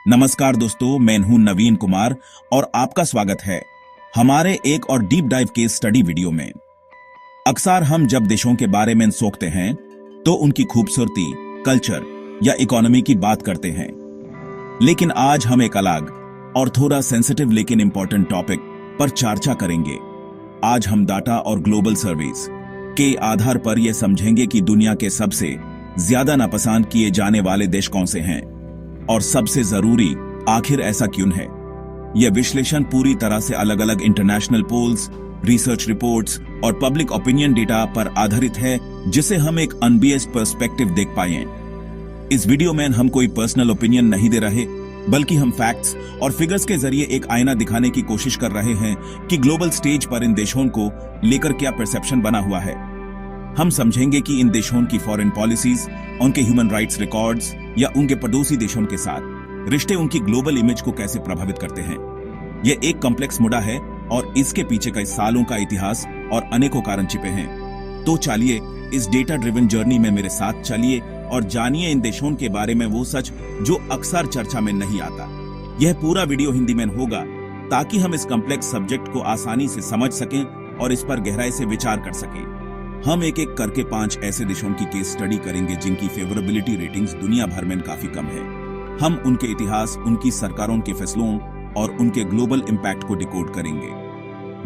नमस्कार दोस्तों, मैं हूं नवीन कुमार और आपका स्वागत है हमारे एक और deep dive case study video में। अक्सर हम जब देशों के बारे में सोचते हैं तो उनकी खूबसूरती, कल्चर या इकोनॉमी की बात करते हैं, लेकिन आज हम एक अलग और थोड़ा सेंसिटिव लेकिन इंपॉर्टेंट टॉपिक पर चर्चा करेंगे। आज हम डाटा और ग्लोबल सर्वेस के आधार पर यह समझेंगे कि दुनिया के सबसे ज्यादा नापसंद किए जाने वाले देश कौन से हैं और सबसे जरूरी, आखिर ऐसा क्यों है। यह विश्लेषण पूरी तरह से अलग अलग इंटरनेशनल पोल्स, रिसर्च रिपोर्ट्स और पब्लिक ओपिनियन डेटा पर आधारित है, जिसे हम एक अनबियस्ड पर्सपेक्टिव देख पाए। इस वीडियो में हम कोई पर्सनल ओपिनियन नहीं दे रहे, बल्कि हम फैक्ट्स और फिगर्स के जरिए एक आईना दिखाने की कोशिश कर रहे हैं कि ग्लोबल स्टेज पर इन देशों को लेकर क्या परसेप्शन बना हुआ है। हम समझेंगे कि इन देशों की फॉरेन पॉलिसीज, उनके ह्यूमन राइट्स रिकॉर्ड्स या उनके पड़ोसी देशों के साथ रिश्ते उनकी ग्लोबल इमेज को कैसे प्रभावित करते हैं। यह एक कॉम्प्लेक्स मुद्दा है और इसके पीछे कई सालों का इतिहास और अनेकों कारण छिपे हैं। तो चलिए इस डेटा ड्रिवन जर्नी में मेरे साथ चलिए और जानिए इन देशों के बारे में वो सच जो अक्सर चर्चा में नहीं आता। यह पूरा वीडियो हिंदी में होगा ताकि हम इस कॉम्प्लेक्स सब्जेक्ट को आसानी से समझ सकें और इस पर गहराई से विचार कर सकें। हम एक एक करके 5 ऐसे देशों की केस स्टडी करेंगे जिनकी फेवरेबिलिटी रेटिंग्स दुनिया भर में काफी कम है। हम उनके इतिहास, उनकी सरकारों के फैसलों और उनके ग्लोबल इंपैक्ट को डिकोड करेंगे।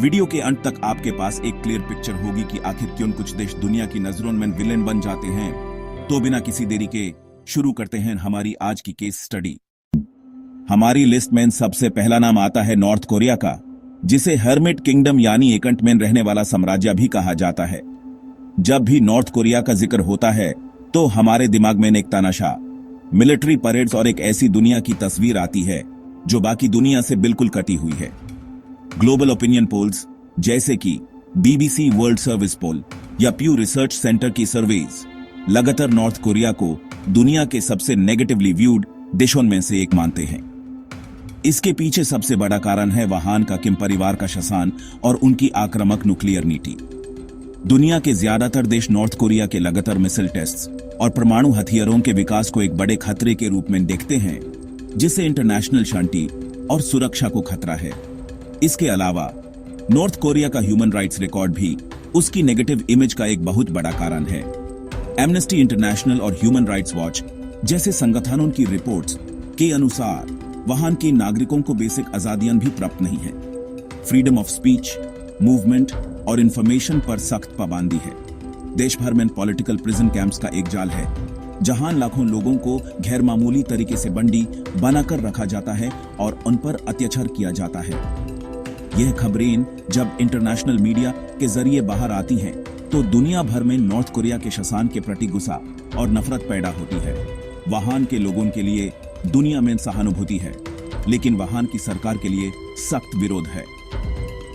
वीडियो के अंत तक आपके पास एक क्लियर पिक्चर होगी कि आखिर क्यों कुछ देश दुनिया की नजरों में विलेन बन जाते हैं। तो बिना किसी देरी के शुरू करते हैं हमारी आज की केस स्टडी। हमारी लिस्ट में सबसे पहला नाम आता है नॉर्थ कोरिया का, जिसे हर्मिट किंगडम यानी एकंट में रहने वाला साम्राज्य भी कहा जाता है। जब भी नॉर्थ कोरिया का जिक्र होता है तो हमारे दिमाग में एक तानाशाह, मिलिट्री परेड्स और एक ऐसी दुनिया की तस्वीर आती है जो बाकी दुनिया से बिल्कुल कटी हुई है। ग्लोबल ओपिनियन पोल्स जैसे कि BBC वर्ल्ड सर्विस पोल या प्यू रिसर्च सेंटर की सर्वेज लगातार नॉर्थ कोरिया को दुनिया के सबसे नेगेटिवली व्यूड देशों में से एक मानते हैं। इसके पीछे सबसे बड़ा कारण है वहां का किम परिवार का शासन और उनकी आक्रामक न्यूक्लियर नीति। दुनिया के ज्यादातर देश नॉर्थ कोरिया के लगातार मिसाइल टेस्ट्स और परमाणु हथियारों के विकास को एक बड़े खतरे के रूप में देखते हैं, जिससे इंटरनेशनल शांति और सुरक्षा को खतरा है। इसके अलावा नॉर्थ कोरिया का ह्यूमन राइट्स रिकॉर्ड भी उसकी नेगेटिव इमेज का एक बहुत बड़ा कारण है। एमनेस्टी इंटरनेशनल और ह्यूमन राइट्स वॉच जैसे संगठनों की रिपोर्ट्स के अनुसार वहां के नागरिकों को बेसिक आजादियां भी प्राप्त नहीं है। फ्रीडम ऑफ स्पीच, मूवमेंट और इंफॉर्मेशन पर सख्त पाबंदी है। देश भर में पॉलिटिकल प्रिजन कैंप्स का एक जाल है, जहां लाखों लोगों को गैर मामूली तरीके से बंदी बनाकर रखा जाता है और उन पर अत्याचार किया जाता है। यह खबरें जब इंटरनेशनल मीडिया के जरिए बाहर आती हैं, तो दुनिया भर में नॉर्थ कोरिया के शासन के प्रति गुस्सा और नफरत पैदा होती है। वहां के लोगों के लिए दुनिया में सहानुभूति है, लेकिन वहां की सरकार के लिए सख्त विरोध है।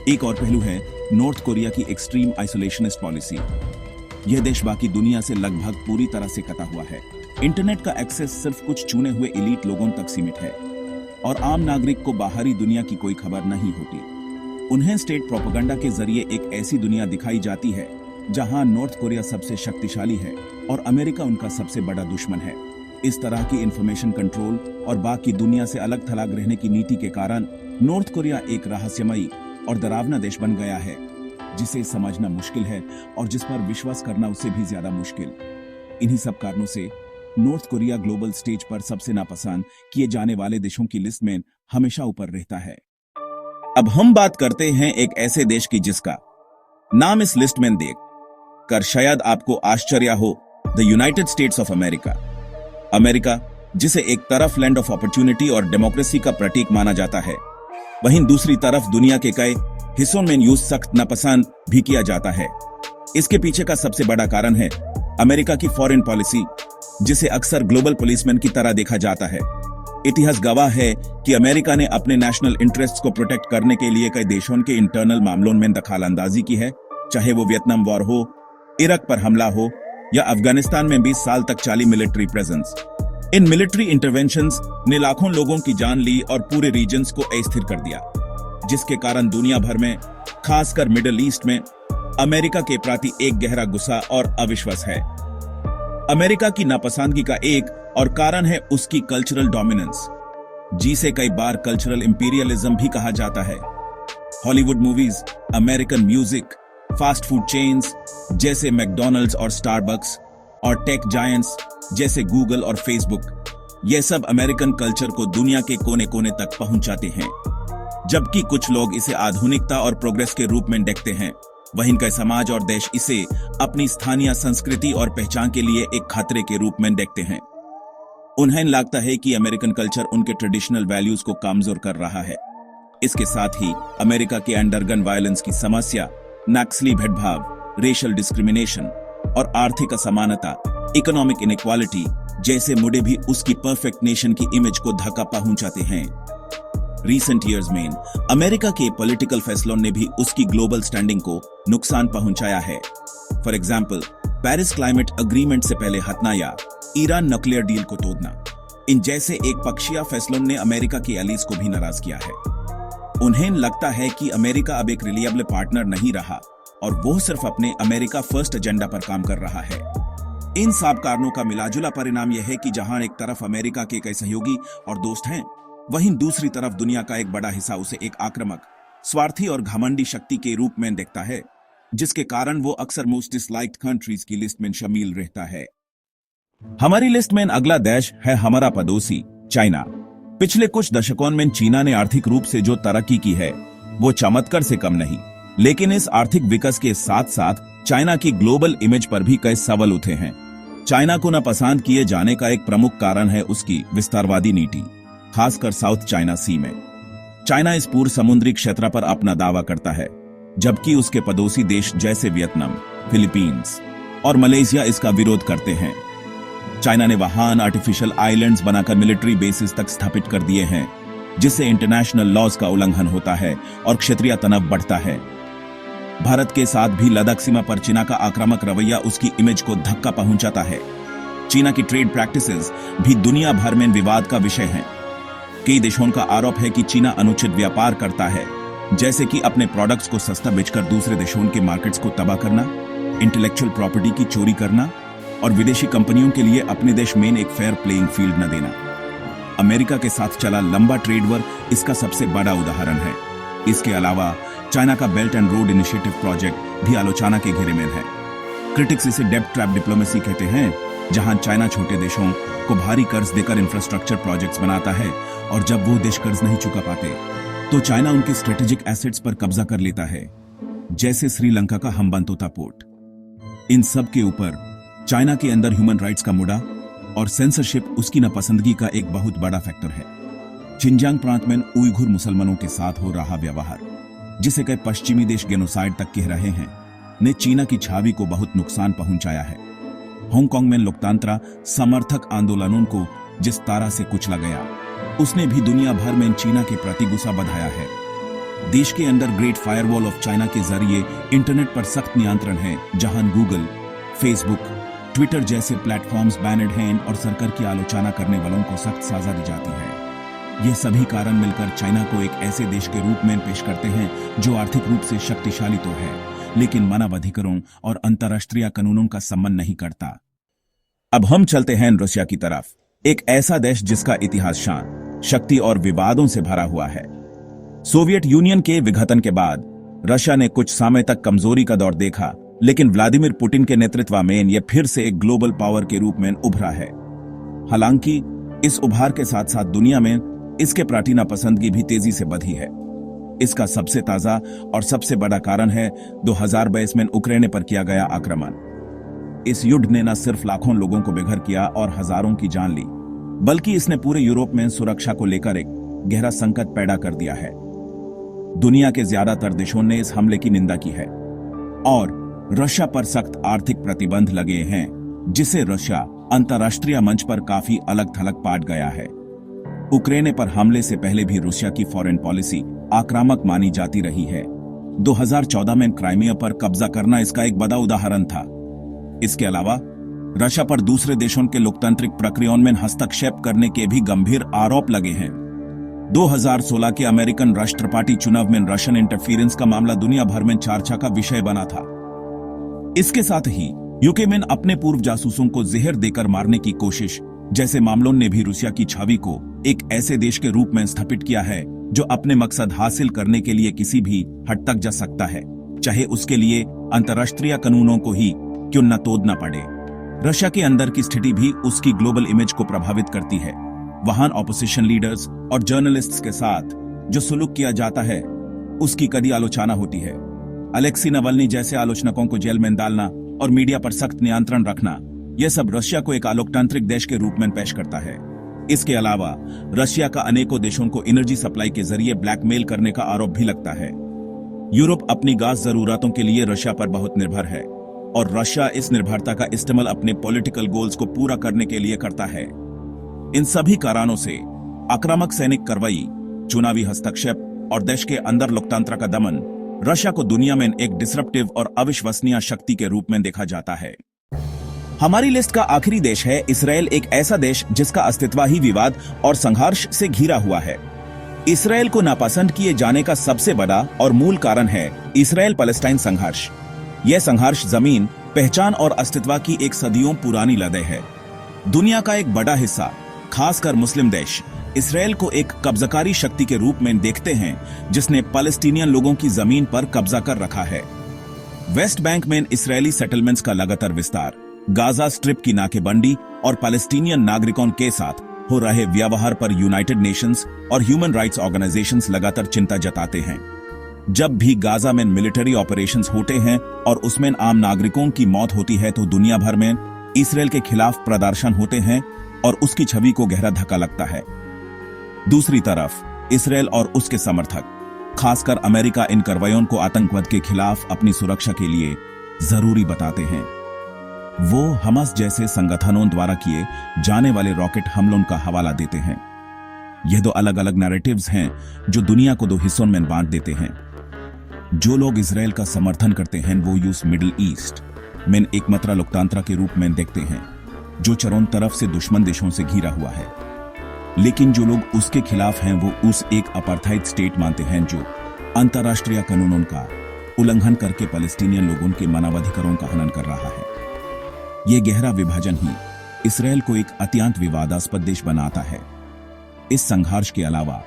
एक और पहलू है नॉर्थ कोरिया की एक्सट्रीम आइसोलेशनिस्ट पॉलिसी। यह देश बाकी दुनिया से लगभग पूरी तरह से कटा हुआ है। इंटरनेट का एक्सेस सिर्फ कुछ चुने हुए एलीट लोगों तक सीमित है और आम नागरिक को बाहरी दुनिया की कोई खबर नहीं होती। उन्हें स्टेट प्रोपेगेंडा के जरिए एक ऐसी दुनिया दिखाई जाती है जहां नॉर्थ कोरिया सबसे शक्तिशाली है और अमेरिका उनका सबसे बड़ा दुश्मन है। इस तरह की इंफॉर्मेशन कंट्रोल और बाकी दुनिया से अलग थलग रहने की नीति के कारण नॉर्थ कोरिया एक रहस्यमयी और डरावना देश बन गया है, जिसे समझना मुश्किल है और जिस पर विश्वास करना उससे भी ज्यादा मुश्किल। इन्हीं सब कारणों से नॉर्थ कोरिया ग्लोबल स्टेज पर सबसे नापसंद किए जाने वाले देशों की लिस्ट में हमेशा ऊपर रहता है। अब हम बात करते हैं एक ऐसे देश की जिसका नाम इस लिस्ट में देख कर शायद आपको आश्चर्य हो, the United states of America. America, जिसे एक तरफ लैंड ऑफ अपॉर्चुनिटी और डेमोक्रेसी का प्रतीक माना जाता है, वहीं दूसरी तरफ दुनिया के कई हिस्सों में यूं सख्त नापसंद भी किया जाता है। इसके पीछे का सबसे बड़ा कारण है अमेरिका की फॉरेन पॉलिसी, जिसे अक्सर ग्लोबल पुलिसमैन की तरह देखा जाता है। इतिहास गवाह है कि अमेरिका ने अपने नेशनल इंटरेस्ट्स को प्रोटेक्ट करने के लिए कई देशों के इंटरनल मामलों में दखलंदाजी की है, चाहे वो वियतनाम वॉर हो, इराक पर हमला हो या अफगानिस्तान में 20 साल तक चली military presence. In military interventions ने लाखों लोगों की जान ली और पूरे रीजन्स को अस्थिर कर दिया, जिसके कारण दुनिया भर में, खासकर मिडिल ईस्ट में, अमेरिका के प्रति एक गहरा गुस्सा और अविश्वास है। अमेरिका की नापसंदगी का एक और कारण है उसकी कल्चरल डोमिनेंस। जिसे कई बार कल्चरल इंपीरियलिज्म भी कहा जाता है। Hollywood movies, American music, fast food chains जैसे मैकडॉनल्ड्स और स्टारबक्स, और टेक जायंट्स जैसे गूगल और फेसबुक, ये सब अमेरिकन कल्चर को दुनिया के कोने कोने तक पहुंचाते हैं। जबकि कुछ लोग इसे आधुनिकता और प्रोग्रेस के रूप में देखते हैं, वहीं का समाज और देश इसे अपनी स्थानीय संस्कृति और पहचान के लिए एक खतरे के रूप में देखते हैं। उन्हें लगता है कि अमेरिकन कल्चर उनके ट्रेडिशनल वैल्यूज को कमजोर कर रहा है। इसके साथ ही अमेरिका के अंडरगन वायलेंस की समस्या, नक्सली भेदभाव, रेशियल डिस्क्रिमिनेशन और आर्थिक असमानता, इकोनॉमिक इनइक्वालिटी जैसे मुद्दे भी उसकी परफेक्ट नेशन की इमेज को धक्का पहुंचाते हैं। रिसेंट ईयर्स में अमेरिका के पॉलिटिकल फैसलों ने भी उसकी ग्लोबल स्टैंडिंग को नुकसान पहुंचाया है। For example, Paris climate agreement से पहले हटना या ईरान न्यूक्लियर डील को तोड़ना, इन जैसे एक पक्षीय फैसलों ने अमेरिका के एलीज को भी नाराज किया है। उन्हें लगता है कि अमेरिका अब एक रिलायबल पार्टनर नहीं रहा और वो सिर्फ अपने अमेरिका फर्स्ट एजेंडा पर काम कर रहा है। इन सब कारणों का मिलाजुला परिणाम यह है कि जहां एक तरफ अमेरिका के कई सहयोगी और दोस्त हैं, वहीं दूसरी तरफ दुनिया का एक बड़ा हिस्सा उसे एक आक्रामक, स्वार्थी और घमंडी शक्ति के रूप में देखता है, जिसके कारण वो अक्सर मोस्ट डिसलाइक्ड कंट्रीज की लिस्ट में शामिल रहता है। हमारी लिस्ट में अगला देश है हमारा पड़ोसी चाइना। पिछले कुछ दशकों में चीना ने आर्थिक रूप से जो तरक्की की है वो चमत्कार से कम नहीं, लेकिन इस आर्थिक विकास के साथ साथ चाइना की ग्लोबल इमेज पर भी कई सवाल उठे हैं। चाइना को न पसंद किए जाने का एक प्रमुख कारण है उसकी विस्तारवादी नीति, खासकर साउथ चाइना सी में। चाइना इस पूर्व समुद्री क्षेत्र पर अपना दावा करता है, जबकि उसके पड़ोसी देश जैसे वियतनाम, फिलीपींस और मलेशिया इसका विरोध करते हैं। चाइना ने वहां आर्टिफिशियल आइलैंड्स बनाकर मिलिट्री बेसिस तक स्थापित कर दिए हैं, जिससे इंटरनेशनल लॉज का उल्लंघन होता है और क्षेत्रीय तनाव बढ़ता है। भारत के साथ भी लद्दाख सीमा पर चीना का आक्रामक रवैया उसकी इमेज को धक्का पहुंचाता है। चीना की ट्रेड प्रैक्टिसेस भी दुनिया भर में विवाद का विषय हैं। कई देशों का आरोप है कि चीना अनुचित व्यापार करता है, जैसे कि अपने प्रोडक्ट्स को सस्ता बेचकर दूसरे देशों के मार्केट्स को तबाह करना, इंटेलेक्चुअल प्रॉपर्टी की चोरी करना और विदेशी कंपनियों के लिए अपने देश में एक फेयर प्लेइंग फील्ड न देना। अमेरिका के साथ चला लंबा ट्रेड वॉर इसका सबसे बड़ा उदाहरण है। इसके अलावा चाइना का belt and road initiative project भी आलोचना के घेरे में है। क्रिटिक्स इसे डेब्ट ट्रैप डिप्लोमेसी कहते हैं, जहां चाइना छोटे देशों को भारी कर्ज देकर इंफ्रास्ट्रक्चर प्रोजेक्ट्स बनाता है और जब वो देश कर्ज नहीं चुका पाते तो चाइना उनके स्ट्रेटेजिक एसेट्स पर कब्जा कर लेता है, जैसे श्रीलंका का हम्बंतोता पोर्ट। इन सब के ऊपर चाइना के अंदर ह्यूमन राइट्स का मुद्दा और सेंसरशिप उसकी नापसंदगी का एक बहुत बड़ा फैक्टर है। शिनजियांग प्रांत में उइघुर मुसलमानों के साथ हो रहा व्यवहार, जिसे कई पश्चिमी देश गेनोसाइड तक कह रहे हैं, ने चीना की छवि को बहुत नुकसान पहुंचाया है। हांगकांग में लोकतंत्र समर्थक आंदोलनों को जिस तरह से कुचला गया, उसने भी दुनिया भर में चीना के प्रति गुस्सा बढ़ाया है। देश के अंदर ग्रेट फायरवॉल ऑफ चाइना के जरिए इंटरनेट पर सख्त नियंत्रण है, जहां गूगल, फेसबुक, ट्विटर जैसे प्लेटफॉर्म्स बैनड हैं और सरकार की आलोचना करने वालों को सख्त सजा दी जाती है। ये सभी कारण मिलकर चाइना को एक ऐसे देश के रूप में पेश करते हैं जो आर्थिक रूप से शक्तिशाली तो है, लेकिन मानवाधिकारों और अंतर्राष्ट्रीय कानूनों का सम्मान नहीं करता। अब हम चलते हैं रशिया की तरफ, एक ऐसा देश जिसका इतिहास शान, शक्ति और विवादों से भरा हुआ है। सोवियत यूनियन के विघटन के बाद रशिया ने कुछ समय तक कमजोरी का दौर देखा, लेकिन व्लादिमीर पुतिन के नेतृत्व में यह फिर से एक ग्लोबल पावर के रूप में उभरा है। हालांकि इस उभार के साथ साथ दुनिया में इसके प्रति नापसंदगी भी तेजी से बढ़ी है। इसका सबसे ताजा और सबसे बड़ा कारण है 2022 में यूक्रेन पर किया गया आक्रमण। इस युद्ध ने न सिर्फ लाखों लोगों को बेघर किया और हजारों की जान ली, बल्कि इसने पूरे यूरोप में सुरक्षा को लेकर एक गहरा संकट पैदा कर दिया है। दुनिया के ज्यादातर देशों ने इस हमले की निंदा की है और रशिया पर सख्त आर्थिक प्रतिबंध लगे हैं, जिसे रशिया अंतर्राष्ट्रीय मंच पर काफी अलग थलग पाट गया है। यूक्रेन पर हमले से पहले भी रूसिया की फॉरेन पॉलिसी आक्रामक मानी जाती रही है। 2014 में क्राइमिया पर कब्जा करना इसका एक बड़ा उदाहरण था। इसके अलावा रशिया पर दूसरे देशों के लोकतांत्रिक प्रक्रियाओं में हस्तक्षेप करने के भी गंभीर आरोप लगे हैं। 2016 के अमेरिकन राष्ट्रपति चुनाव में रशियन इंटरफेरेंस का मामला दुनिया भर में चर्चा का विषय बना था। इसके साथ ही यूके में अपने पूर्व जासूसों को जहर देकर मारने की कोशिश जैसे मामलों ने भी रूसिया की छवि को एक ऐसे देश के रूप में स्थापित किया है जो अपने मकसद हासिल करने के लिए किसी भी हद तक जा सकता है, चाहे उसके लिए अंतर्राष्ट्रीय कानूनों को ही क्यों न तोड़ना पड़े। रशिया के अंदर की स्थिति भी उसकी ग्लोबल इमेज को प्रभावित करती है। वहां ऑपोजिशन लीडर्स और जर्नलिस्ट्स के साथ जो सुलूक किया जाता है उसकी कड़ी आलोचना होती है। अलेक्सी नवल्नी जैसे आलोचकों को जेल में डालना और मीडिया पर सख्त नियंत्रण रखना, यह सब रशिया को एक लोकतांत्रिक देश के रूप में पेश करता है। इसके अलावा रशिया का अनेकों देशों को एनर्जी सप्लाई के जरिए ब्लैकमेल करने का आरोप भी लगता है। यूरोप अपनी गैस जरूरतों के लिए रशिया पर बहुत निर्भर है और रशिया इस निर्भरता का इस्तेमाल अपने पॉलिटिकल गोल्स को पूरा करने के लिए करता है। इन सभी कारणों से आक्रामक सैनिक कार्रवाई, चुनावी हस्तक्षेप और देश के अंदर लोकतंत्र का दमन रशिया को दुनिया में एक डिसरप्टिव और अविश्वसनीय शक्ति के रूप में देखा जाता है। हमारी लिस्ट का आखिरी देश है इसराइल, एक ऐसा देश जिसका अस्तित्व ही विवाद और संघर्ष से घिरा हुआ है। इसराइल को नापसंद किए जाने का सबसे बड़ा और मूल कारण है इसराइल पैलेस्टाइन संघर्ष। यह संघर्ष जमीन, पहचान और अस्तित्व की एक सदियों पुरानी लड़ाई है। दुनिया का एक बड़ा हिस्सा, खासकर मुस्लिम देश, इसराइल को एक कब्जाकारी शक्ति के रूप में देखते हैं जिसने पैलेस्टीनियन लोगों की जमीन पर कब्जा कर रखा है। वेस्ट बैंक में इसराइली सेटलमेंट्स का लगातार विस्तार, गाजा स्ट्रिप की नाकेबंदी और पैलेस्टीनियन नागरिकों के साथ हो रहे व्यवहार पर यूनाइटेड नेशंस और ह्यूमन राइट्स ऑर्गेनाइजेशंस लगातार चिंता जताते हैं। जब भी गाजा में मिलिट्री ऑपरेशंस होते हैं और उसमें आम नागरिकों की मौत होती है तो दुनिया भर में इसराइल के खिलाफ प्रदर्शन होते हैं और उसकी छवि को गहरा धक्का लगता है। दूसरी तरफ इसराइल और उसके समर्थक, खासकर अमेरिका, इन कार्रवाइयों को आतंकवाद के खिलाफ अपनी सुरक्षा के लिए जरूरी बताते हैं। वो हमास जैसे संगठनों द्वारा किए जाने वाले रॉकेट हमलों का हवाला देते हैं। यह दो अलग अलग नैरेटिव्स हैं जो दुनिया को दो हिस्सों में बांट देते हैं। जो लोग इसराइल का समर्थन करते हैं वो यूएस मिडिल ईस्ट में एकमात्र लोकतंत्र के रूप में देखते हैं जो चारों तरफ से दुश्मन देशों से घिरा हुआ है। लेकिन जो लोग उसके खिलाफ हैं वो उस एक अपार्थाइड स्टेट मानते हैं जो अंतर्राष्ट्रीय कानूनों का उल्लंघन करके पैलेस्टीनियन लोगों के मानवाधिकारों का हनन कर रहा है। यह गहरा विभाजन ही इसराइल को एक अत्यंत विवादास्पद देश बनाता है। इस संघर्ष के अलावा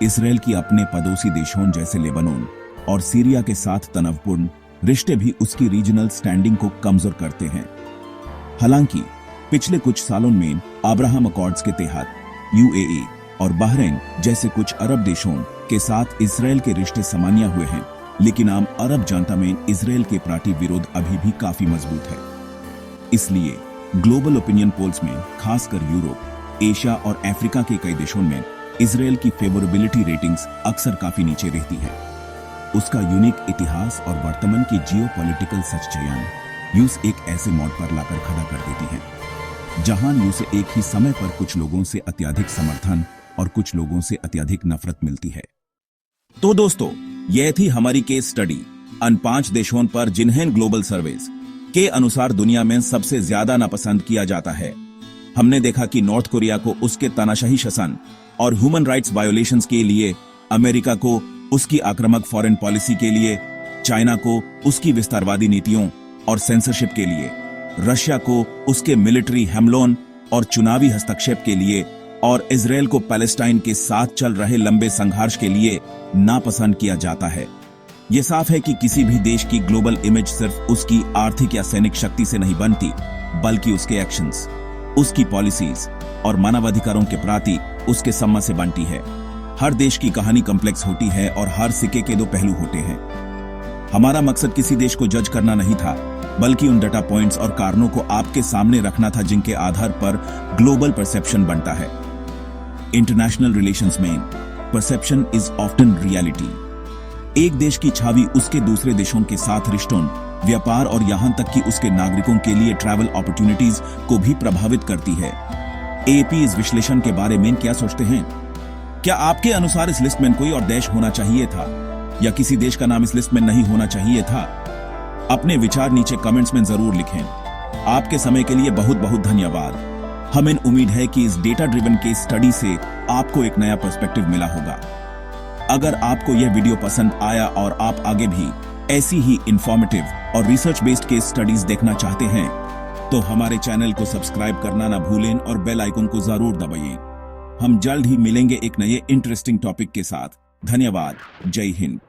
इसराइल की अपने पड़ोसी देशों जैसे लेबनान और सीरिया के साथ तनावपूर्ण रिश्ते भी उसकी रीजनल स्टैंडिंग को कमजोर करते हैं। हालांकि पिछले कुछ सालों में अब्राहम अकॉर्ड्स के तहत यूएई और बहरीन जैसे कुछ अरब देशों के साथ इसराइल के रिश्ते सामान्य हुए हैं, लेकिन आम अरब जनता में इसराइल के प्रति विरोध अभी भी काफी मजबूत है। इसलिए ग्लोबल ओपिनियन पोल्स में, खासकर यूरोप, एशिया और अफ्रीका के कई देशों में इसराइल की फेवरेबिलिटी रेटिंग्स अक्सर काफी नीचे रहती है। उसका यूनिक इतिहास और वर्तमान की जियोपॉलिटिकल सच्चाइयां यूएस एक ऐसे मोड़ पर लाकर खड़ा कर देती हैं जहां यूएस एक ही समय पर कुछ लोगों से अत्यधिक समर्थन और कुछ लोगों से अत्यधिक नफरत मिलती है। तो दोस्तों, यह थी हमारी केस स्टडी उन 5 देशों पर जिन्हें ग्लोबल सर्वेस के अनुसार दुनिया में सबसे ज्यादा नापसंद किया जाता है। हमने देखा कि नॉर्थ कोरिया को उसके तानाशाही शासन और ह्यूमन राइट्स वायोलेशंस के लिए, अमेरिका को उसकी आक्रामक फॉरेन पॉलिसी के लिए, चाइना को उसकी विस्तारवादी नीतियों और सेंसरशिप के लिए, रशिया को उसके मिलिट्री हमलों और चुनावी हस्तक्षेप के लिए और इजराइल को पैलेस्टाइन के साथ चल रहे लंबे संघर्ष के लिए नापसंद किया जाता है। यह साफ है कि किसी भी देश की ग्लोबल इमेज सिर्फ उसकी आर्थिक या सैनिक शक्ति से नहीं बनती, बल्कि उसके एक्शंस, उसकी पॉलिसीज और मानवाधिकारों के प्रति उसके सम्मान से बनती है। हर देश की कहानी कॉम्प्लेक्स होती है और हर सिक्के के 2 पहलू होते हैं। हमारा मकसद किसी देश को जज करना नहीं था, बल्कि उन डाटा पॉइंट्स और कारणों को आपके सामने रखना था जिनके आधार पर ग्लोबल परसेप्शन बनता है। इंटरनेशनल रिलेशंस में परसेप्शन इज ऑफ्टन रियलिटी। एक देश की छवि उसके दूसरे देशों के साथ रिश्तों, व्यापार और यहां तक कि उसके नागरिकों के लिए ट्रैवल अपॉर्चुनिटीज को भी प्रभावित करती है। एपी इस विश्लेषण के बारे में क्या सोचते हैं? क्या आपके अनुसार इस लिस्ट में कोई और देश होना चाहिए था या किसी देश का नाम इस लिस्ट में नहीं होना चाहिए था? अपने विचार नीचे कमेंट्स में जरूर लिखें। आपके समय के लिए बहुत बहुत धन्यवाद। हमें उम्मीद है कि इस डेटा ड्रिवन केस स्टडी से आपको एक नया पर्सपेक्टिव मिला होगा। अगर आपको यह वीडियो पसंद आया और आप आगे भी ऐसी ही इंफॉर्मेटिव और रिसर्च बेस्ड केस स्टडीज देखना चाहते हैं तो हमारे चैनल को सब्सक्राइब करना ना भूलें और बेल आइकन को जरूर दबाइए। हम जल्द ही मिलेंगे एक नए इंटरेस्टिंग टॉपिक के साथ। धन्यवाद। जय हिंद।